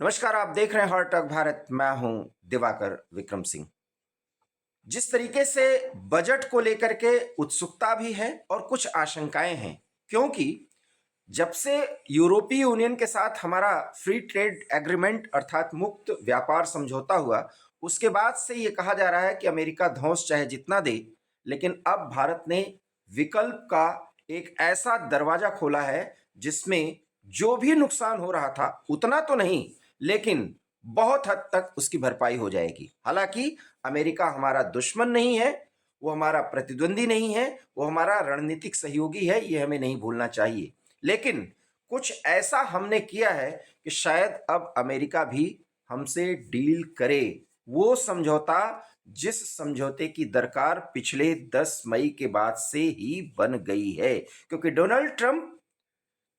नमस्कार, आप देख रहे हैं हॉट टॉक भारत। मैं हूं दिवाकर विक्रम सिंह। जिस तरीके से बजट को लेकर के उत्सुकता भी है और कुछ आशंकाएं हैं, क्योंकि जब से यूरोपीय यूनियन के साथ हमारा फ्री ट्रेड एग्रीमेंट अर्थात मुक्त व्यापार समझौता हुआ, उसके बाद से ये कहा जा रहा है कि अमेरिका धौंस चाहे जितना दे, लेकिन अब भारत ने विकल्प का एक ऐसा दरवाजा खोला है जिसमें जो भी नुकसान हो रहा था उतना तो नहीं, लेकिन बहुत हद तक उसकी भरपाई हो जाएगी। हालांकि अमेरिका हमारा दुश्मन नहीं है, वो हमारा प्रतिद्वंदी नहीं है, वो हमारा रणनीतिक सहयोगी है, ये हमें नहीं भूलना चाहिए। लेकिन कुछ ऐसा हमने किया है कि शायद अब अमेरिका भी हमसे डील करे। वो समझौता जिस समझौते की दरकार पिछले 10 मई के बाद से ही बन गई है, क्योंकि डोनाल्ड ट्रंप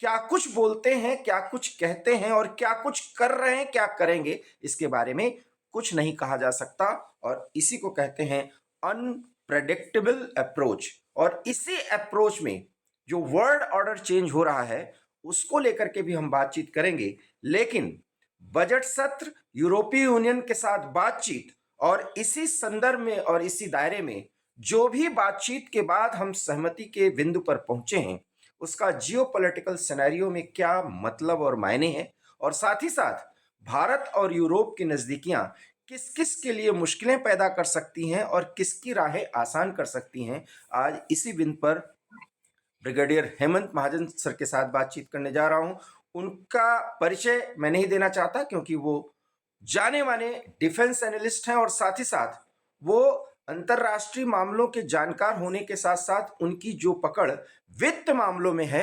क्या कुछ बोलते हैं, क्या कुछ कहते हैं और क्या कुछ कर रहे हैं, क्या करेंगे, इसके बारे में कुछ नहीं कहा जा सकता। और इसी को कहते हैं अनप्रेडिक्टेबल अप्रोच। और इसी अप्रोच में जो वर्ल्ड ऑर्डर चेंज हो रहा है उसको लेकर के भी हम बातचीत करेंगे। लेकिन बजट सत्र, यूरोपीय यूनियन के साथ बातचीत और इसी संदर्भ में और इसी दायरे में जो भी बातचीत के बाद हम सहमति के बिंदु पर पहुंचे हैं, उसका जियोपॉलिटिकल सिनेरियो में क्या मतलब और मायने हैं, और साथ ही साथ भारत और यूरोप की नजदीकियां किस किस के लिए मुश्किलें पैदा कर सकती हैं और किसकी राहें आसान कर सकती हैं, आज इसी बिंदु पर ब्रिगेडियर हेमंत महाजन सर के साथ बातचीत करने जा रहा हूं। उनका परिचय मैं नहीं देना चाहता क्योंकि वो जाने माने डिफेंस एनालिस्ट हैं और साथ ही साथ वो अंतर्राष्ट्रीय मामलों के जानकार होने के साथ साथ उनकी जो पकड़ वित्त मामलों में है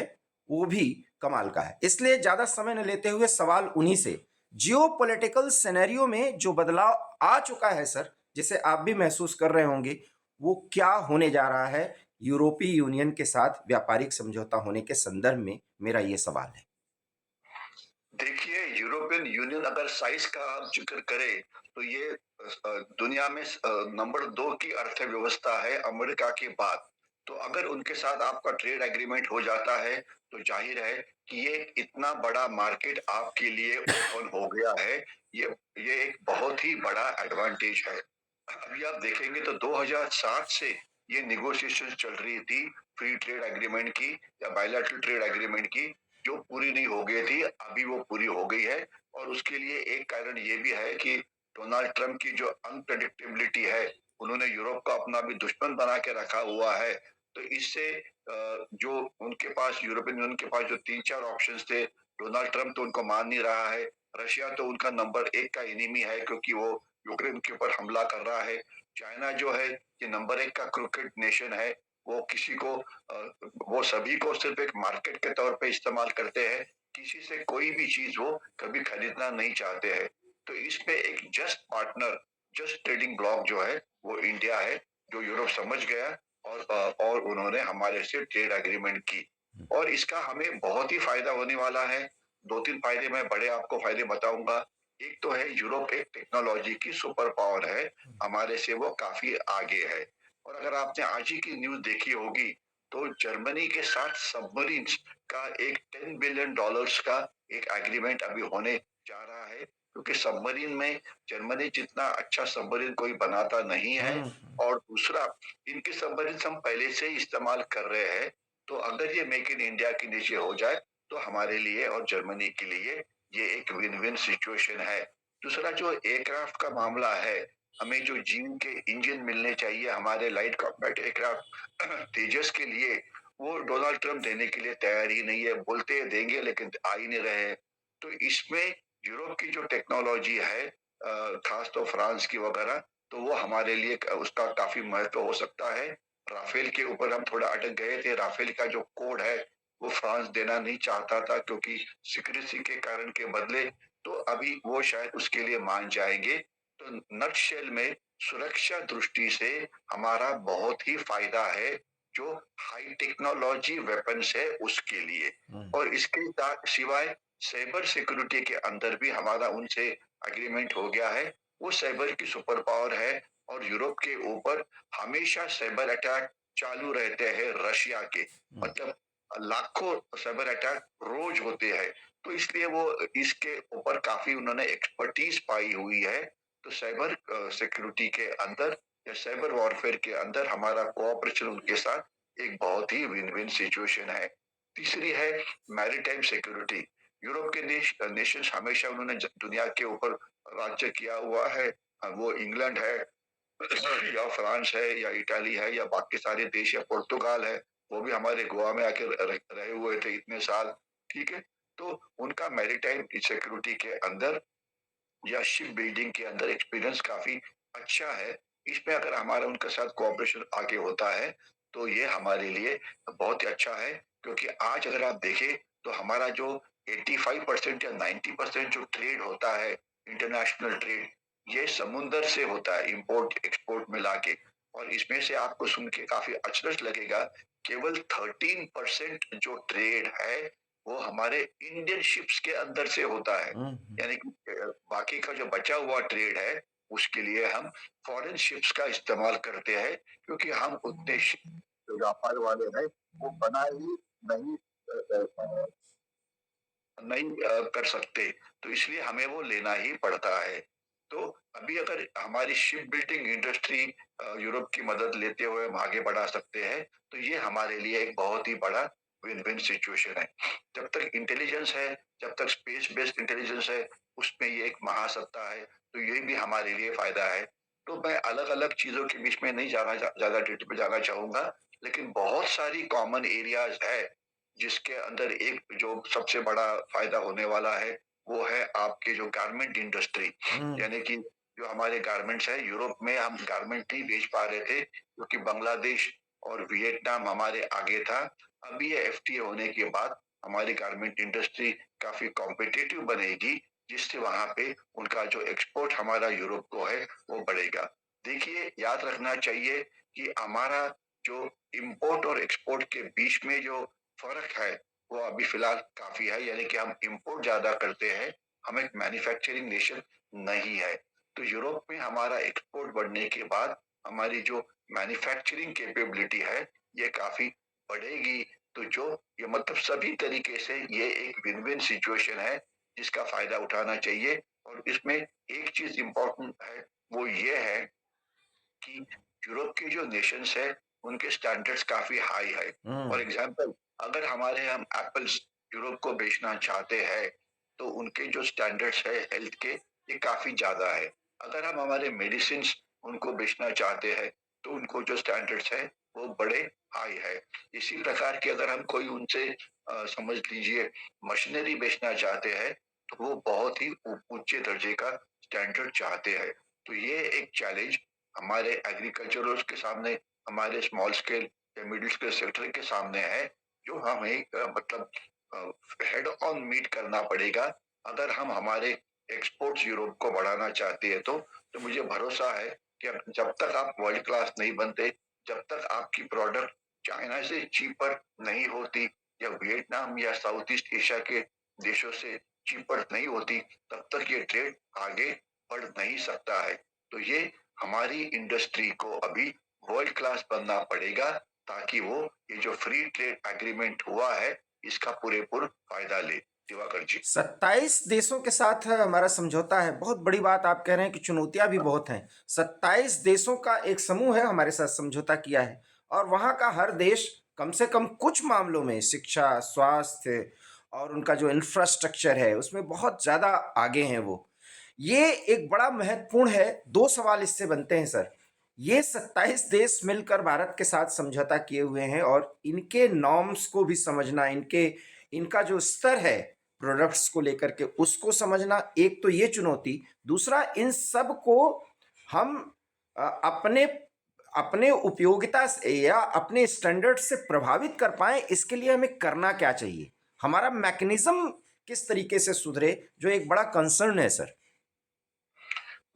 वो भी कमाल का है। इसलिए ज्यादा समय न लेते हुए सवाल उन्हीं से, जियो पॉलिटिकल सिनेरियो में जो बदलाव आ चुका है सर, जिसे आप भी महसूस कर रहे होंगे, वो क्या होने जा रहा है यूरोपीय यूनियन के साथ व्यापारिक समझौता होने के संदर्भ में, मेरा ये सवाल है। देखिए, यूरोपियन यूनियन अगर साइज का आप जिक्र करें तो ये दुनिया में नंबर 2 की अर्थव्यवस्था है अमेरिका के बाद। तो अगर उनके साथ आपका ट्रेड एग्रीमेंट हो जाता है तो जाहिर है कि ये इतना बड़ा मार्केट आपके लिए ओपन हो गया है। ये एक बहुत ही बड़ा एडवांटेज है। अभी आप देखेंगे तो 2007 से ये नेगोशिएशन चल रही थी फ्री ट्रेड एग्रीमेंट की या बायलैटरल ट्रेड एग्रीमेंट की, जो पूरी नहीं हो गई थी, अभी वो पूरी हो गई है। और उसके लिए एक कारण ये भी है कि डोनाल्ड ट्रंप की जो अनप्रेडिक्टेबिलिटी है, उन्होंने यूरोप को अपना भी दुश्मन बना के रखा हुआ है। तो इससे जो उनके पास यूरोपियन यूनियन के पास जो 3-4 ऑप्शंस थे, डोनाल्ड ट्रंप तो उनको मान नहीं रहा है। रशिया तो उनका नंबर 1 का एनिमी है क्योंकि वो यूक्रेन के ऊपर हमला कर रहा है। चाइना जो है ये नंबर 1 का क्रिकेट नेशन है। वो किसी को वो सभी को सिर्फ एक मार्केट के तौर पे इस्तेमाल करते हैं। किसी से कोई भी चीज वो कभी खरीदना नहीं चाहते हैं। तो इस पे एक just partner, just trading block जो है वो इंडिया है, जो यूरोप समझ गया और उन्होंने हमारे से ट्रेड एग्रीमेंट की। और इसका हमें बहुत ही फायदा होने वाला है। 2-3 फायदे मैं बड़े आपको फायदे बताऊंगा। एक तो है यूरोप एक टेक्नोलॉजी की सुपर पावर है, हमारे से वो काफी आगे है। और अगर आपने आज ही की न्यूज़ देखी होगी तो जर्मनी के साथ सबमरीन्स का एक $10 बिलियन का एक एग्रीमेंट अभी होने जा रहा है, क्योंकि सबमरीन में जर्मनी जितना अच्छा सबमरीन कोई बनाता नहीं है। और दूसरा, इनके सबमरीन्स हम पहले से ही इस्तेमाल कर रहे हैं। तो अगर ये मेक इन इंडिया के नीचे हो जाए तो हमारे लिए और जर्मनी के लिए ये एक विन विन सिचुएशन है। दूसरा जो एयरक्राफ्ट का मामला है, हमें जो जीन के इंजन मिलने चाहिए हमारे लाइट कॉम्बैट एयरक्राफ्ट तेजस के लिए, वो डोनाल्ड ट्रंप देने के लिए तैयार ही नहीं है। बोलते हैं देंगे लेकिन आ ही नहीं रहे हैं। तो इसमें यूरोप की जो टेक्नोलॉजी है, खास तो फ्रांस की वगैरह, तो वो हमारे लिए उसका काफी महत्व हो सकता है। राफेल के ऊपर हम थोड़ा अटक गए थे। राफेल का जो कोड है वो फ्रांस देना नहीं चाहता था क्योंकि सिक्रेसी के कारण के बदले, तो अभी वो शायद उसके लिए मान जाएंगे। तो नटशेल में सुरक्षा दृष्टि से हमारा बहुत ही फायदा है, जो हाई टेक्नोलॉजी वेपन्स है उसके लिए। और इसके सिवाय साइबर सिक्योरिटी के अंदर भी हमारा उनसे एग्रीमेंट हो गया है। वो साइबर की सुपर पावर है और यूरोप के ऊपर हमेशा साइबर अटैक चालू रहते हैं रशिया के। मतलब लाखों साइबर अटैक रोज होते हैं। तो इसलिए वो इसके ऊपर काफ़ी उन्होंने एक्सपर्टीज़ पाई हुई है। तो साइबर सिक्योरिटी के अंदर या साइबर वॉरफेयर के अंदर हमारा कोऑपरेशन उनके साथ एक बहुत ही विन-विन सिचुएशन है। तीसरी है मैरीटाइम सिक्योरिटी। यूरोप के नेशंस हमेशा उन्होंने दुनिया के ऊपर राज्य किया हुआ है। वो इंग्लैंड है या फ्रांस है या इटाली है या बाकी सारे देश या पुर्तगाल है, वो भी हमारे गोवा में आके रहे हुए थे इतने साल, ठीक है? तो उनका मैरीटाइम सिक्योरिटी के अंदर या शिप बिल्डिंग के अंदर एक्सपीरियंस काफ़ी अच्छा है। इसमें अगर हमारा उनके साथ कोऑपरेशन आगे होता है, तो ये हमारे लिए बहुत ही अच्छा है, क्योंकि आज अगर आप देखें, तो हमारा जो 85% या 90% जो ट्रेड होता है, इंटरनेशनल ट्रेड, ये समुंदर से होता है, इम्पोर्ट-एक्सपोर्ट मिला के। और इसमें से आपको सुन के काफ़ी अचरज लगेगा, केवल 13% जो ट्रेड है, वो हमारे इंडियन शिप्स के अंदर से होता है। हम्म। यानी कि बाकी का जो बचा हुआ ट्रेड है, उसके लिए हम फॉरेन शिप्स का इस्तेमाल करते हैं, क्योंकि हम उतने जो व्यापार वाले हैं, वो बनाए ही नहीं कर सकते, तो इसलिए हमें वो लेना ही पड़ता है। तो अभी अगर हमारी शिप बिल्डिंग इंडस्ट्री यूरोप की मदद लेते हुए हम आगे बढ़ा सकते हैं, तो ये हमारे लिए एक बहुत ही बड़ा विन-विन सिचुएशन है। जब तक इंटेलिजेंस है, जब तक स्पेस बेस्ड इंटेलिजेंस है, उसमें ये एक महासत्ता है, तो ये भी हमारे लिए फ़ायदा है। तो मैं अलग-अलग चीज़ों के बीच में नहीं ज़्यादा डिटेल में जाना चाहूँगा, लेकिन बहुत सारी कॉमन एरियाज़ है, जिसके अंदर एक जो सबसे बड़ा फ़ायदा होने वाला है, वो है आपके जो गारमेंट इंडस्ट्री। हम्म। यानी कि जो हमारे गारमेंट्स हैं, यूरोप में हम गारमेंट नहीं बेच पा रहे थे, क्योंकि बांग्लादेश और वियतनाम हमारे आगे था। अभी ये एफटीए होने के बाद हमारी गारमेंट इंडस्ट्री काफ़ी कॉम्पिटिटिव बनेगी, जिससे वहाँ पे उनका जो एक्सपोर्ट हमारा यूरोप को है, वो बढ़ेगा। देखिए, याद रखना चाहिए कि हमारा जो इम्पोर्ट और एक्सपोर्ट के बीच में जो फ़र्क है, वो अभी फ़िलहाल काफ़ी है, यानी कि हम इम्पोर्ट ज़्यादा करते हैं, हम एक मैन्युफैक्चरिंग नेशन नहीं है। तो यूरोप में हमारा एक्सपोर्ट बढ़ने के बाद हमारी जो मैन्युफैक्चरिंग कैपेबिलिटी है, ये काफ़ी बढ़ेगी। तो जो ये मतलब सभी तरीके से ये एक विन-विन सिचुएशन है, जिसका फ़ायदा उठाना चाहिए। और इसमें एक चीज़ इम्पोर्टेंट है, वो ये है कि यूरोप के जो नेशंस है, उनके स्टैंडर्ड्स काफ़ी हाई है। For hmm. एग्ज़ाम्पल, अगर हमारे हम एप्पल्स यूरोप को बेचना चाहते हैं, तो उनके जो स्टैंडर्ड्स है हेल्थ के, ये काफ़ी ज़्यादा है। अगर हम हमारे मेडिसिन्स उनको बेचना चाहते हैं, तो उनको जो स्टैंडर्ड्स है, वो बड़े हाई है। इसी प्रकार की अगर हम कोई उनसे समझ लीजिए मशीनरी बेचना चाहते हैं, तो वो बहुत ही ऊँचे दर्जे का स्टैंडर्ड चाहते हैं। तो ये एक चैलेंज हमारे एग्रीकल्चरर्स के सामने, हमारे स्मॉल स्केल या मिडिल स्केल सेक्टर के सामने है, जो हमें मतलब हेड ऑन मीट करना पड़ेगा। अगर हम हमारे एक्सपोर्ट्स यूरोप को बढ़ाना चाहते हैं, तो मुझे भरोसा है कि जब तक आप वर्ल्ड क्लास नहीं बनते, जब तक आपकी प्रोडक्ट चाइना से चीपर नहीं होती या वियतनाम या साउथ ईस्ट एशिया के देशों से चीपर नहीं होती, तब तक ये ट्रेड आगे बढ़ नहीं सकता है। तो ये हमारी इंडस्ट्री को अभी वर्ल्ड क्लास बनना पड़ेगा, ताकि वो ये जो फ्री ट्रेड एग्रीमेंट हुआ है, इसका पूरेपूर फायदा ले। दिवाकर जी। 27 देशों के साथ हमारा समझौता है। बहुत बड़ी बात आप कह रहे हैं कि चुनौतियां भी बहुत हैं। 27 देशों का एक समूह है हमारे साथ समझौता किया है, और वहां का हर देश कम से कम कुछ मामलों में शिक्षा, स्वास्थ्य और उनका जो इंफ्रास्ट्रक्चर है उसमें बहुत ज़्यादा आगे हैं वो। ये एक बड़ा महत्वपूर्ण है। दो सवाल इससे बनते हैं सर। ये 27 देश मिलकर भारत के साथ समझौता किए हुए हैं, और इनके नॉर्म्स को भी समझना, इनके इनका जो स्तर है प्रोडक्ट्स को लेकर के उसको समझना, एक तो ये चुनौती। दूसरा, इन सब को हम अपने अपने उपयोगिता से या अपने स्टैंडर्ड से प्रभावित कर पाए, इसके लिए हमें करना क्या चाहिए? हमारा मैकेनिज्म किस तरीके से सुधरे, जो एक बड़ा कंसर्न है सर।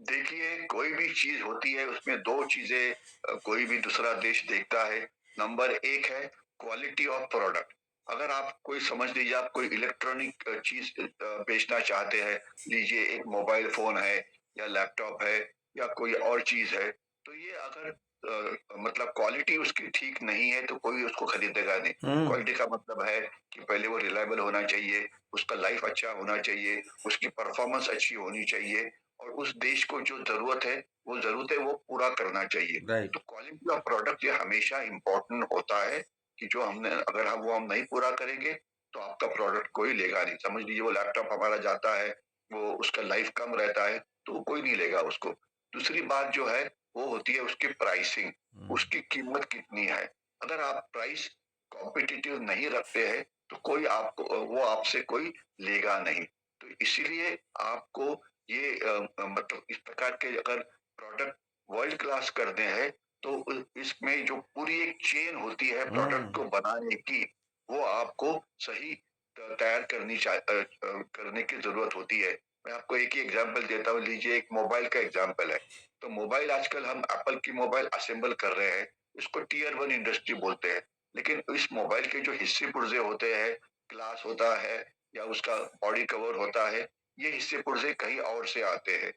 देखिए, कोई भी चीज़ होती है, उसमें 2 चीज़ें कोई भी दूसरा देश देखता है। नंबर 1 है क्वालिटी ऑफ प्रोडक्ट। अगर आप कोई समझ लीजिए आप कोई इलेक्ट्रॉनिक चीज़ बेचना चाहते हैं, लीजिए एक मोबाइल फ़ोन है या लैपटॉप है या कोई और चीज़ है, तो ये अगर मतलब क्वालिटी उसकी ठीक नहीं है तो कोई उसको खरीदेगा नहीं। हम्म। क्वालिटी का मतलब है कि पहले वो रिलायबल होना चाहिए, उसका लाइफ अच्छा होना चाहिए, उसकी परफॉर्मेंस अच्छी होनी चाहिए और उस देश को जो ज़रूरत है, वो ज़रूरत है वो पूरा करना चाहिए। राइट। तो क्वालिटी ऑफ प्रोडक्ट ये हमेशा इम्पोर्टेंट होता है कि जो हमने अगर हम नहीं पूरा करेंगे, तो आपका प्रोडक्ट कोई लेगा नहीं। समझ लीजिए वो लैपटॉप हमारा जाता है, वो उसका लाइफ कम रहता है, तो कोई नहीं लेगा उसको। दूसरी बात जो है, वो होती है उसकी प्राइसिंग, उसकी कीमत कितनी है। अगर आप प्राइस कॉम्पिटिटिव नहीं रखते हैं, तो कोई आपको वो आपसे कोई लेगा नहीं। तो इसीलिए आपको ये मतलब इस प्रकार के अगर प्रोडक्ट वर्ल्ड क्लास करने हैं, तो इसमें जो पूरी एक चेन होती है प्रोडक्ट को बनाने की, वो आपको सही तैयार करने की ज़रूरत होती है। मैं आपको एक ही एग्ज़ाम्पल देता हूँ, लीजिए एक मोबाइल का एग्ज़ाम्पल है। तो मोबाइल आजकल हम एप्पल की मोबाइल असेंबल कर रहे हैं, इसको टियर 1 इंडस्ट्री बोलते हैं। लेकिन इस मोबाइल के जो हिस्से-पुर्ज़े होते हैं, ग्लास होता है या उसका बॉडी कवर होता है, ये हिस्से-पुर्ज़े कहीं और से आते हैं।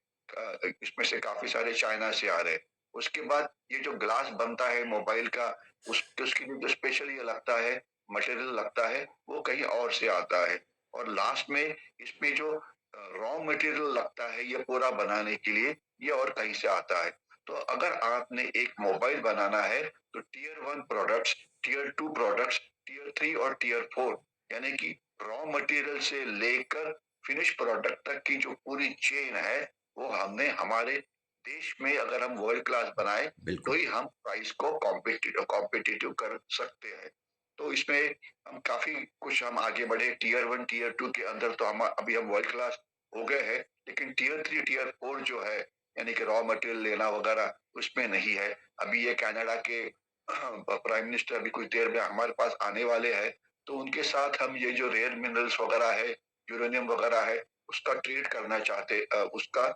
इसमें से काफ़ी सारे चाइना से आ रहे हैं। उसके बाद ये जो ग्लास बनता है मोबाइल का, उसके लिए जो स्पेशल ये लगता है, मटेरियल लगता है, वो कहीं और से आता है। और लास्ट में इसमें जो रॉ मटेरियल लगता है ये पूरा बनाने के लिए, ये और कहीं से आता है। तो अगर आपने एक मोबाइल बनाना है, तो tier 1 products, tier 2 products, tier 3 और टियर 4 यानी कि रॉ मटेरियल से लेकर फिनिश प्रोडक्ट तक की जो पूरी चेन है, वो हमने हमारे देश में अगर हम वर्ल्ड क्लास बनाएँ, तो बिल्कुल। ही हम प्राइस को कॉम्पिटिटिव कर सकते हैं। तो इसमें हम काफ़ी कुछ हम आगे बढ़े, टियर 1, टियर 2 के अंदर तो हम अभी हम वर्ल्ड क्लास हो गए हैं, लेकिन टियर 3, टियर 4 जो है, यानी कि रॉ मटेरियल लेना वगैरह, उसमें नहीं है। अभी ये कनाडा के प्राइम मिनिस्टर अभी कुछ देर में हमारे पास आने वाले हैं, तो उनके साथ हम ये जो रेयर मिनरल्स वगैरह है, यूरेनियम वगैरह है, उसका ट्रेड करना चाहते उसका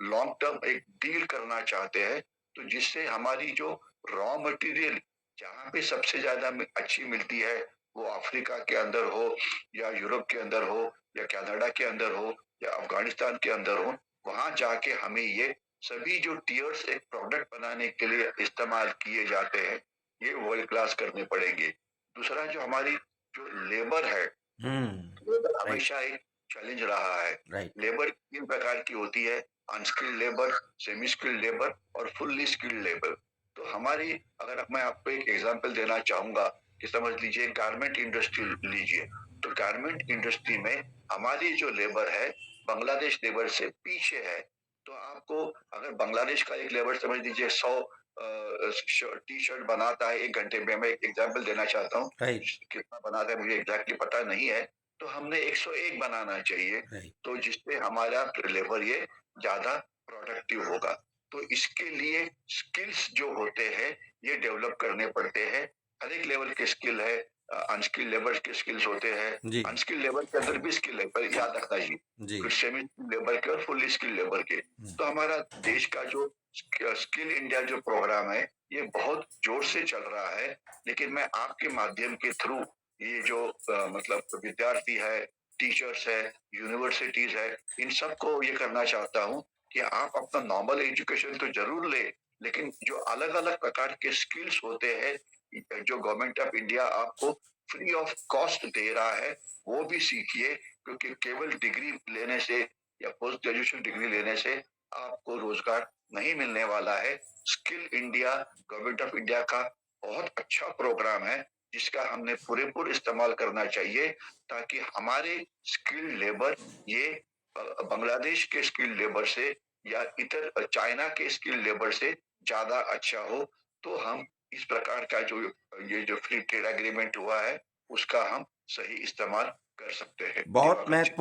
लॉन्ग टर्म एक डील करना चाहते हैं, तो जिससे हमारी जो रॉ मटेरियल जहाँ पे सबसे ज़्यादा अच्छी मिलती है, वो अफ्रीका के अंदर हो या यूरोप के अंदर हो या कनाडा के अंदर हो या अफ़गानिस्तान के अंदर हो, वहाँ जाके हमें ये सभी जो टियर्स एक प्रोडक्ट बनाने के लिए इस्तेमाल किए जाते हैं, ये वर्ल्ड क्लास करने पड़ेंगे। दूसरा जो हमारी जो लेबर है, लेबर राइट। हमेशा एक चैलेंज रहा है। राइट। लेबर 3 प्रकार की होती है, unskilled labour, semi skilled labour और फुल्ली स्किल्ड लेबर। तो हमारी अगर मैं आपको एक एग्ज़ाम्पल देना चाहूँगा कि समझ लीजिए गारमेंट इंडस्ट्री लीजिए, तो गारमेंट इंडस्ट्री में हमारी जो लेबर है, बांग्लादेश लेबर से पीछे है। तो आपको अगर बांग्लादेश का एक लेबर समझ लीजिए 100 टी-शर्ट बनाता है 1 घंटे में, मैं एक एग्ज़ाम्पल देना चाहता हूँ। राइट। कितना बनाता है मुझे एग्ज़ैक्टली पता नहीं है, तो हमने 101 बनाना चाहिए, राइट। तो जिससे हमारा लेबर ये ज़्यादा प्रोडक्टिव होगा। तो इसके लिए स्किल्स जो होते हैं, ये डेवलप करने पड़ते हैं। हर एक लेवल के स्किल है, अनस्किल्ड लेबर के स्किल्स होते हैं, जी। अनस्किल्ड लेबर के अंदर भी स्किल है, पर याद रखना जी, जी। फिर सेमी लेबर के और फुल्ली स्किल्ड लेबर के। हम्म। तो हमारा देश का जो स्किल इंडिया जो प्रोग्राम है, ये बहुत जोर से चल रहा है, लेकिन मैं आपके माध्यम के थ्रू ये जो मतलब विद्यार्थी है, टीचर्स है, यूनिवर्सिटीज़ है, इन सबको ये करना चाहता हूँ कि आप अपना नॉर्मल एजुकेशन तो ज़रूर लें, लेकिन जो अलग-अलग प्रकार के स्किल्स होते हैं, जो गवर्नमेंट ऑफ इंडिया आपको फ्री ऑफ कॉस्ट दे रहा है, वो भी सीखिए, क्योंकि केवल डिग्री लेने से या पोस्ट ग्रेजुएशन डिग्री लेने से आपको रोज़गार नहीं मिलने वाला है। Skill India government of India का बहुत अच्छा प्रोग्राम है, जिसका हमने पूरेपूर इस्तेमाल करना चाहिए, ताकि हमारे स्किल्ड लेबर ये बांग्लादेश के स्किल्ड लेबर से या इतर चाइना के स्किल्ड लेबर से ज़्यादा अच्छा हो। तो हम इस प्रकार का जो ये जो फ्री ट्रेड एग्रीमेंट हुआ है, उसका हम सही इस्तेमाल कर सकते हैं। दिवाकर जी।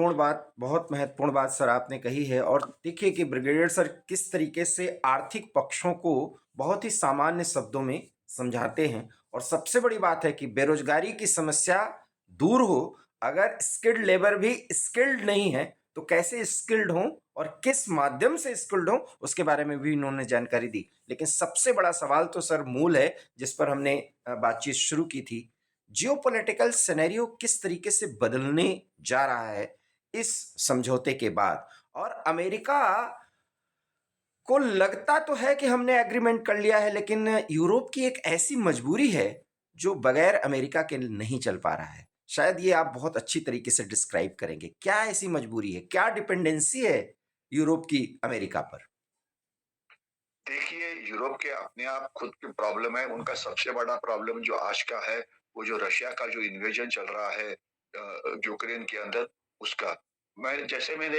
बहुत महत्वपूर्ण बात सर आपने कही है। और देखिए कि ब्रिगेडियर सर किस तरीके से आर्थिक पक्षों को बहुत ही सामान्य शब्दों में समझाते हैं। और सबसे बड़ी बात है कि बेरोजगारी की समस्या दूर हो, अगर स्किल्ड लेबर भी स्किल्ड नहीं है तो कैसे स्किल्ड हों और किस माध्यम से स्किल्ड हों, उसके बारे में भी इन्होंने जानकारी दी। लेकिन सबसे बड़ा सवाल तो सर मूल है, जिस पर हमने बातचीत शुरू की थी, जियोपॉलिटिकल सिनेरियो किस तरीके से बदलने जा रहा है इस समझौते के बाद। और अमेरिका को लगता तो है कि हमने एग्रीमेंट कर लिया है, लेकिन यूरोप की एक ऐसी मजबूरी है जो बगैर अमेरिका के नहीं चल पा रहा है। शायद ये आप बहुत अच्छी तरीके से डिस्क्राइब करेंगे। क्या ऐसी मजबूरी है? क्या डिपेंडेंसी है यूरोप की अमेरिका पर? देखिए, यूरोप के अपने आप खुद की प्रॉब्लम है। उनका सबसे बड़ा प्रॉब्लम जो आज का है, वो जो रशिया का जो इन्वेजन चल रहा है यूक्रेन के अंदर, उसका। मैंने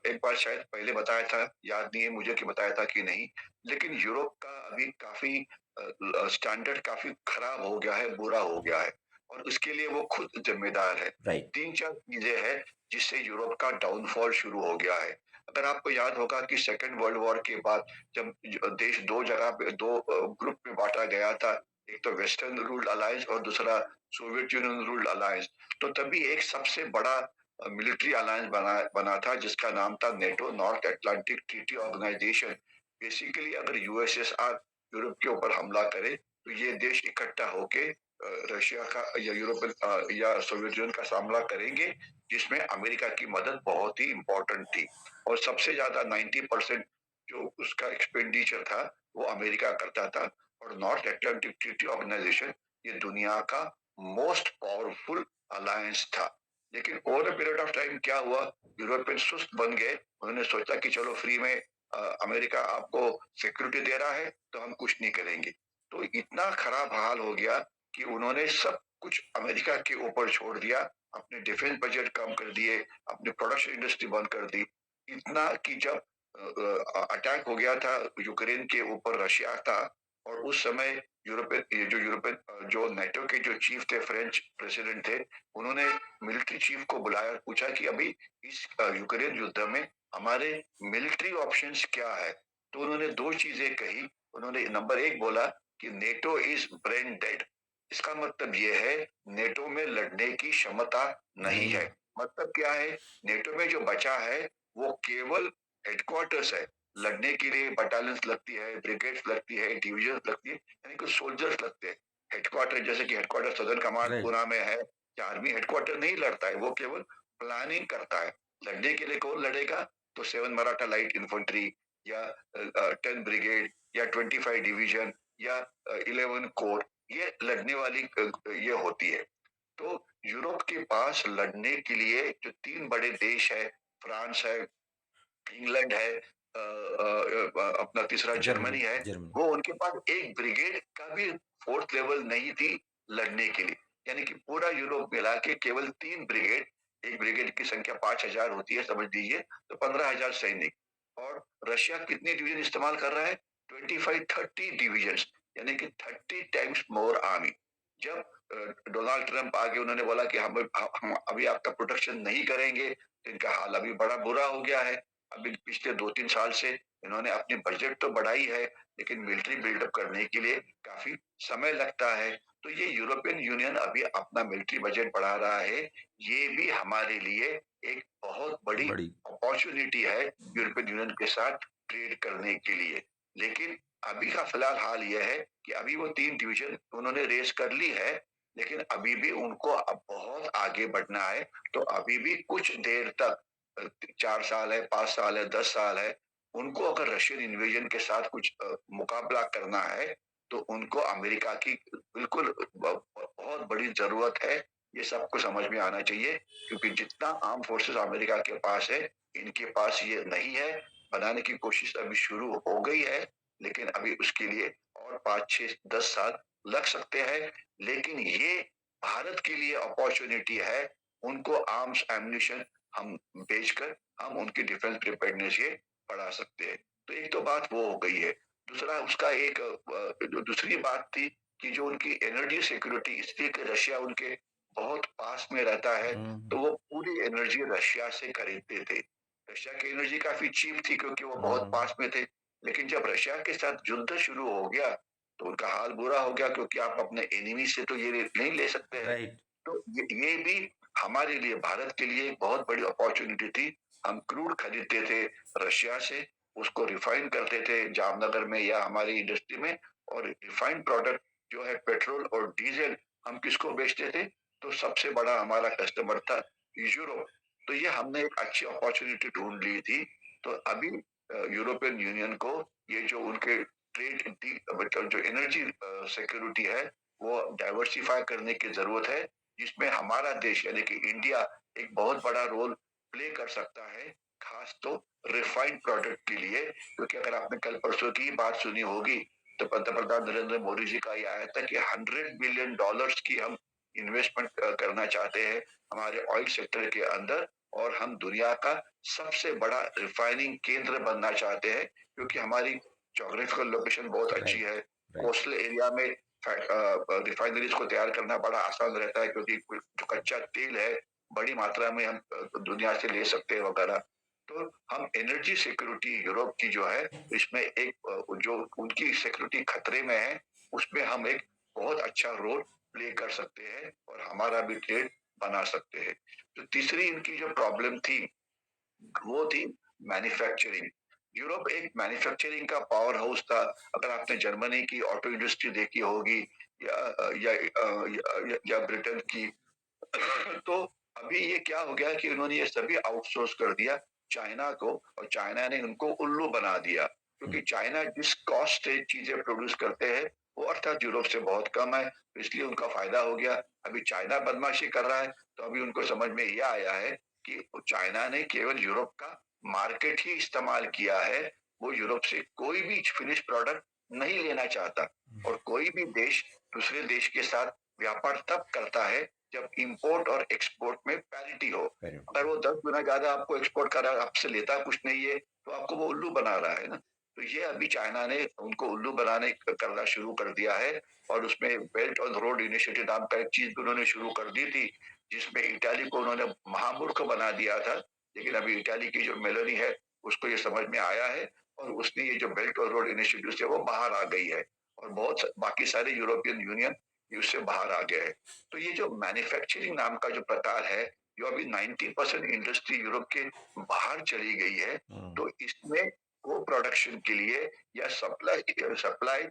एक बार शायद पहले बताया था, याद नहीं है मुझे कि बताया था कि नहीं, लेकिन यूरोप का अभी काफ़ी स्टैंडर्ड काफ़ी खराब हो गया है, बुरा हो गया है और उसके लिए वो खुद ज़िम्मेदार है। राइट। 3-4 चीज़ें हैं, जिससे यूरोप का डाउनफॉल शुरू हो गया है। अगर आपको याद होगा कि सेकंड वर्ल्ड वॉर के बाद जब देश 2 जगह पे 2 ग्रुप में बाँटा गया था। एक तो वेस्टर्न रूल्ड अलायंस और दूसरा सोवियत यूनियन रूल्ड अलायंस। तो तभी एक सबसे बड़ा मिलिट्री अलायंस बना बना था जिसका नाम था NATO, North Atlantic Treaty Organization. Basically अगर यूएसएसआर यूरोप के ऊपर हमला करे, तो ये देश इकट्ठा होके रशिया का या यूरोपियन या सोवियत यूनियन का सामना करेंगे, जिसमें अमेरिका की मदद बहुत ही इम्पोर्टेंट थी। और सबसे ज़्यादा 90% जो उसका एक्सपेंडिचर था, वो अमेरिका करता था। और नॉर्थ अटलांटिक ट्रीटी ऑर्गेनाइजेशन ये दुनिया का मोस्ट पावरफुल अलायंस था। लेकिन over a period of time क्या हुआ, यूरोपियन सुस्त बन गए। उन्होंने सोचा कि चलो फ्री में अमेरिका आपको सिक्योरिटी दे रहा है, तो हम कुछ नहीं करेंगे। तो इतना खराब हाल हो गया कि उन्होंने सब कुछ अमेरिका के ऊपर छोड़ दिया। अपने डिफेंस बजट कम कर दिए, अपनी प्रोडक्शन इंडस्ट्री बंद कर दी। इतना कि जब अटैक हो गया था यूक्रेन के ऊपर रशिया का, और उस समय यूरोपियन जो नेटो के जो चीफ थे, फ्रेंच प्रेसिडेंट थे, उन्होंने मिलिट्री चीफ को बुलाया और पूछा कि अभी इस यूक्रेन युद्ध में हमारे मिलिट्री ऑप्शंस क्या है। तो उन्होंने 2 चीजें कही। उन्होंने नंबर 1 बोला कि नेटो इज ब्रेन डेड। इसका मतलब ये है, नेटो में लड़ने की क्षमता नहीं नहीं है। है। मतलब क्या है, नेटो में जो बचा है वो केवल हेडक्वार्टर्स है। लड़ने के लिए बटालियंस लगती है, ब्रिगेड्स लगती है, डिविजन लगती है, यानी कि सोल्जर्स लगते हैं। हेडक्वार्टर जैसे कि headquarter southern command right. Poona में है, या आर्मी हेडक्वार्टर नहीं लड़ता है, वो केवल प्लानिंग करता है। लड़ने के लिए कौन लड़ेगा? तो 7 मराठा लाइट इन्फेंट्री, या 10 ब्रिगेड, या 25 डिवीजन, या 11 कोर, ये लड़ने वाली ये होती है। तो यूरोप के पास लड़ने के लिए जो 3 बड़े देश है, फ्रांस है, इंग्लैंड है, अपना तीसरा जर्मनी। जर्मनी है, जर्मनी। वो उनके पास एक ब्रिगेड का भी फोर्थ लेवल नहीं थी लड़ने के लिए। यानी कि पूरा यूरोप मिला के केवल 3 ब्रिगेड, एक ब्रिगेड की संख्या 5,000 होती है समझ लीजिए, तो 15,000 सैनिक। और रशिया कितने डिवीजन इस्तेमाल कर रहा है? 25-30 डिविजन्स, यानी कि 30 टाइम्स मोर आर्मी। जब डोनाल्ड ट्रंप आगे उन्होंने बोला कि हम अभी आपका प्रोटेक्शन नहीं करेंगे, तो इनका हाल अभी बड़ा बुरा हो गया है। अभी पिछले 2-3 साल से इन्होंने अपनी बजट तो बढ़ाई है, लेकिन मिलिट्री बिल्डअप करने के लिए काफ़ी समय लगता है। तो ये यूरोपियन यूनियन अभी अपना मिलिट्री बजट बढ़ा रहा है। ये भी हमारे लिए एक बहुत बड़ी बड़ी। अपॉर्च्युनिटी है यूरोपियन यूनियन के साथ ट्रेड करने के लिए। लेकिन अभी का फिलहाल हाल ये है कि अभी वो 3 डिवीज़न उन्होंने रेज़ कर ली है, लेकिन अभी भी उनको अब बहुत आगे बढ़ना है। तो अभी भी कुछ देर तक 4 साल है, 5 साल है, 10 साल है, उनको अगर रशियन इन्वेजन के साथ कुछ मुकाबला करना है, तो उनको अमेरिका की बिल्कुल बहुत बड़ी ज़रूरत है। ये सबको समझ में आना चाहिए, क्योंकि जितना आर्म फोर्सेस अमेरिका के पास है, इनके पास ये नहीं है। बनाने की कोशिश अभी शुरू हो गई है, लेकिन अभी उसके लिए और 5, 6, 10 साल लग सकते हैं। लेकिन ये भारत के लिए अपॉर्च्युनिटी है, उनको आर्म्स एम्युनिशन हम बेचकर हम उनकी डिफेंस प्रिपेयर्डनेस ये बढ़ा सकते हैं। तो एक तो बात वो हो गई है। दूसरा उसका एक जो दूसरी बात थी कि जो उनकी एनर्जी सिक्योरिटी, इसलिए कि रशिया उनके बहुत पास में रहता है, तो हम्म। वो पूरी एनर्जी रशिया से खरीदते थे। रशिया की एनर्जी काफ़ी चीप थी क्योंकि वो बहुत हम्म। पास में थे। लेकिन जब रशिया के साथ युद्ध शुरू हो गया, तो उनका हाल बुरा हो गया, क्योंकि आप अपने एनिमी से तो ये नहीं ले सकते हैं। राइट। तो ये भी हमारे लिए, भारत के लिए एक बहुत बड़ी अपॉर्च्युनिटी थी। हम क्रूड खरीदते थे रशिया से, उसको रिफाइन करते थे जामनगर में या हमारी इंडस्ट्री में, और रिफाइंड प्रोडक्ट जो है पेट्रोल और डीजल, हम किसको बेचते थे? तो सबसे बड़ा हमारा कस्टमर था यूरोप। तो ये हमने एक अच्छी अपॉर्च्युनिटी ढूँढ ली थी। तो अभी यूरोपियन यूनियन को ये जो उनके मतलब जो एनर्जी सिक्योरिटी है वो डाइवर्सिफाई करने की जरूरत है, जिसमें हमारा देश यानी कि इंडिया एक बहुत बड़ा रोल प्ले कर सकता है, खास तो रिफाइंड प्रोडक्ट के लिए। क्योंकि अगर आपने कल परसों की बात सुनी होगी तो पंतप्रधान नरेंद्र मोदी जी का ये आया था कि $100 बिलियन की हम इन्वेस्टमेंट करना चाहते हैं हमारे ऑयल सेक्टर के अंदर, और हम दुनिया का सबसे बड़ा रिफाइनिंग केंद्र बनना चाहते हैं, क्योंकि हमारी ज्योग्राफिकल लोकेशन बहुत अच्छी राइट, है। राइट। कोस्टल एरिया में रिफाइनरीज को तैयार करना बड़ा आसान रहता है, क्योंकि जो कच्चा तेल है बड़ी मात्रा में हम दुनिया से ले सकते हैं वगैरह। तो हम एनर्जी सिक्योरिटी यूरोप की जो है इसमें एक जो उनकी सिक्योरिटी खतरे में है उसमें हम एक बहुत अच्छा रोल प्ले कर सकते हैं और हमारा भी ट्रेड बना सकते हैं। तो तीसरी इनकी जो प्रॉब्लम थी वो थी मैन्युफैक्चरिंग। यूरोप एक मैन्युफैक्चरिंग का पावर हाउस था। अगर आपने जर्मनी की ऑटो इंडस्ट्री देखी होगी या ब्रिटेन की तो अभी ये क्या हो गया कि उन्होंने ये सभी आउटसोर्स कर दिया चाइना को, और चाइना ने उनको उल्लू बना दिया, हुँ, क्योंकि चाइना जिस कॉस्ट से चीजें प्रोड्यूस करते हैं वो अर्थात यूरोप से बहुत कम है, तो इसलिए उनका फायदा हो गया। अभी चाइना बदमाशी कर रहा है, तो अभी उनको समझ में ये आया है कि चाइना ने केवल यूरोप का मार्केट ही इस्तेमाल किया है, वो यूरोप से कोई भी फिनिश प्रोडक्ट नहीं लेना चाहता। और कोई भी देश दूसरे देश के साथ व्यापार तब करता है जब इंपोर्ट और एक्सपोर्ट में पैरिटी हो। वेरी अगर वो 10 गुना ज्यादा आपको एक्सपोर्ट कर रहा है, आपसे लेता कुछ नहीं है, तो आपको वो उल्लू बना रहा है ना। तो ये अभी चाइना ने उनको उल्लू बनाने करना शुरू कर दिया है, और उसमें बेल्ट ऑन रोड इनिशिएटिव नाम का एक चीज भी उन्होंने शुरू कर दी थी, जिसमें इटाली को उन्होंने महामूर्ख बना दिया था। लेकिन अभी इटाली की जो मेलोनी है उसको ये समझ में आया है, और उसने ये जो बेल्ट ऑन रोड इनिशिएटिव से वो बाहर आ गई है, और बाकी सारे यूरोपियन यूनियन उससे बाहर आ गए हैं। तो ये जो मैन्युफैक्चरिंग नाम का जो प्रकार है, जो अभी 90% इंडस्ट्री यूरोप के बाहर चली गई है, हुँ, तो इसमें को प्रोडक्शन के लिए या सप्लाई सप्लाई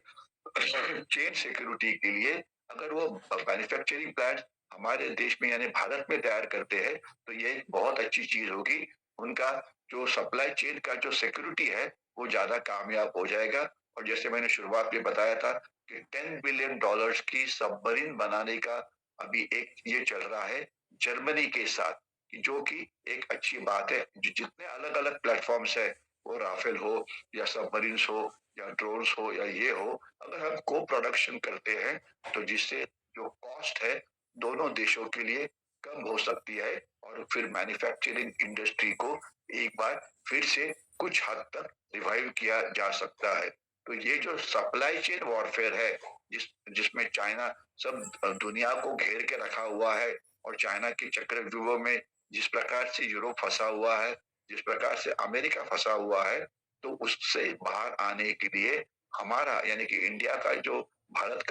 चेन सिक्योरिटी के लिए अगर वो मैन्युफैक्चरिंग प्लांट हमारे देश में यानी भारत में तैयार करते हैं, तो ये एक बहुत अच्छी चीज होगी। उनका जो सप्लाई चेन का जो सिक्योरिटी है वो ज्यादा कामयाब हो जाएगा। और जैसे मैंने शुरुआत में बताया था कि $10 बिलियन की सबमरीन बनाने का अभी एक ये चल रहा है जर्मनी के साथ, जो कि एक अच्छी बात है। जितने अलग अलग प्लेटफॉर्म्स है, वो राफेल हो या सबमरीन्स हो या ड्रोन्स हो या ये हो, अगर हम को प्रोडक्शन करते हैं तो जिससे जो कॉस्ट है दोनों देशों के लिए कम हो सकती है, और फिर मैन्युफैक्चरिंग इंडस्ट्री को एक बार फिर से कुछ हद तक रिवाइव किया जा सकता है। तो ये जो सप्लाई चेन वॉरफेयर है, जिसमें चाइना सब दुनिया को घेर के रखा हुआ है, और चाइना के चक्रव्यूह में जिस प्रकार से यूरोप फंसा हुआ है, जिस प्रकार से अमेरिका फंसा हुआ है, तो उससे बाहर आने के लिए हमारा यानी कि इंडिया का जो भारत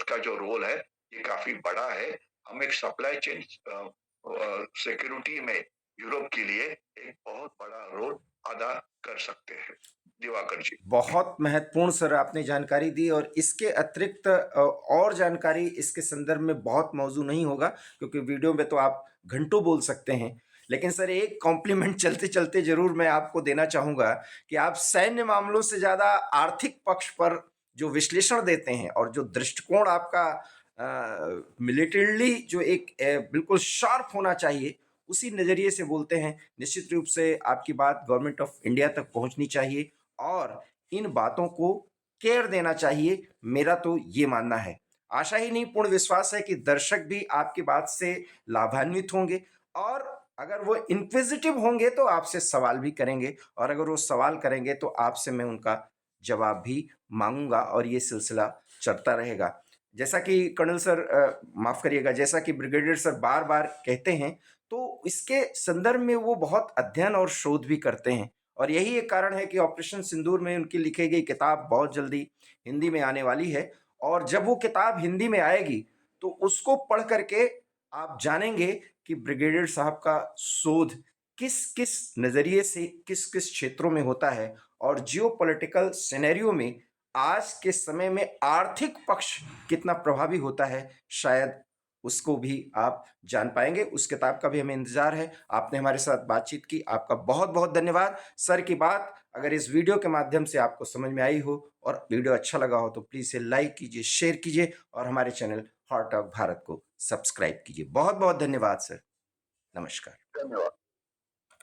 का जो रोल है ये काफी बड़ा है। हम एक सप्लाई चेन सिक्योरिटी में यूरोप के लिए एक बहुत बड़ा रोल अदा कर सकते हैं। दिवाकर जी। बहुत महत्वपूर्ण सर आपने जानकारी दी और इसके अतिरिक्त और जानकारी इसके संदर्भ में बहुत मौजू नहीं होगा क्योंकि वीडियो में तो आप घंटों बोल सकते हैं। लेकिन सर एक कॉम्प्लीमेंट चलते-चलते ज़रूर मैं आपको देना चाहूँगा कि आप सैन्य मामलों से ज़्यादा आर्थिक पक्ष पर जो विश्लेषण देते हैं और जो दृष्टिकोण आपका मिलिटरीली जो एक बिल्कुल शार्प होना चाहिए, उसी नज़रिए से बोलते हैं। निश्चित रूप से आपकी बात गवर्नमेंट ऑफ इंडिया तक पहुँचनी चाहिए और इन बातों को केयर देना चाहिए, मेरा तो ये मानना है। आशा ही नहीं पूर्ण विश्वास है कि दर्शक भी आपकी बात से लाभान्वित होंगे और अगर वो इंक्विजिटिव होंगे तो आपसे सवाल भी करेंगे और अगर वो सवाल करेंगे तो आपसे मैं उनका जवाब भी माँगूँगा और ये सिलसिला चलता रहेगा। जैसा कि कर्नल सर माफ़ करिएगा जैसा कि ब्रिगेडियर सर बार-बार कहते हैं, तो इसके संदर्भ में वो बहुत अध्ययन और शोध भी करते हैं। और यही एक कारण है कि ऑपरेशन सिंदूर में उनकी लिखी गई किताब बहुत जल्दी हिंदी में आने वाली है और जब वो किताब हिंदी में आएगी तो उसको पढ़ करके आप जानेंगे कि ब्रिगेडियर साहब का शोध किस किस नज़रिए से किस किस क्षेत्रों में होता है और जियोपॉलिटिकल सिनेरियो में आज के समय में आर्थिक पक्ष कितना प्रभावी होता है शायद उसको भी आप जान पाएंगे। उस किताब का भी हमें इंतजार है। आपने हमारे साथ बातचीत की, आपका बहुत बहुत धन्यवाद। सर की बात अगर इस वीडियो के माध्यम से आपको समझ में आई हो और वीडियो अच्छा लगा हो तो प्लीज़ इसे लाइक कीजिए, शेयर कीजिए और हमारे चैनल हार्ट ऑफ भारत को सब्सक्राइब कीजिए। बहुत बहुत धन्यवाद सर। नमस्कार। धन्यवाद।